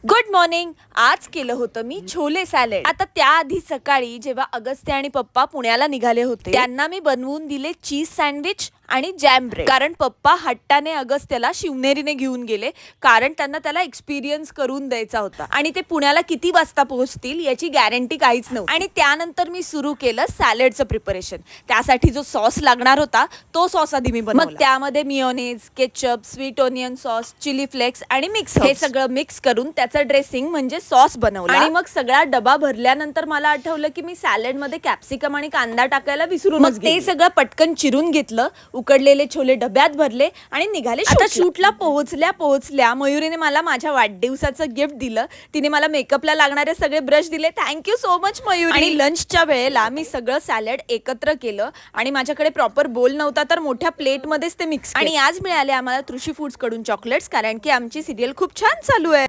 Good morning. आज केलं होतं मी छोले सॅलेड. आता त्याआधी सकाळी जेव्हा अगस्त्य आणि पप्पा पुण्याला निघाले होते त्यांना मी बनवून दिले चीज सँडविच आणि जॅम ब्रेड. कारण पप्पा हट्टाने अगस्त्याला शिवनेरीने घेऊन गेले, कारण त्यांना त्याला एक्सपिरियन्स करून द्यायचा होता आणि ते पुण्याला किती वाजता पोहोचतील याची गॅरंटी काहीच नव्हती. आणि त्यानंतर मी सुरू केलं सॅलेडचं प्रिपरेशन. त्यासाठी जो सॉस लागणार होता तो सॉस आधी मी बनवला. मग त्यामध्ये mayonnaise, ketchup, sweet onion sauce, chilli flakes आणि मिक्स हे सगळं मिक्स करून त्याचं ड्रेसिंग म्हणजे सॉस बनवला. आणि मग सगळा डबा भरल्यानंतर मला आठवलं की मी सॅलेड मध्ये कॅप्सिकम आणि कांदा टाकायला विसरूनच गेले. ते सगळं पटकन चिरून घेतलं, उकडलेले छोले डब्यात भरले आणि निघाले. आता शूटला पोहोचल्या मयुरीने मला माझ्या वाढदिवसाचं गिफ्ट दिलं. तिने मला मेकअपला लागणारे सगळे ब्रश दिले. Thank you so much Mayuri. आणि लंचच्या वेळेला मी सगळं सॅलड एकत्र केलं आणि माझ्याकडे प्रॉपर बोल नव्हता तर मोठ्या प्लेटमध्येच ते मिक्स. आणि आज मिळाले आम्हाला तृषी फूड्स कडून चॉकलेट्स, कारण की आमची सिरियल खूप छान चालू आहे.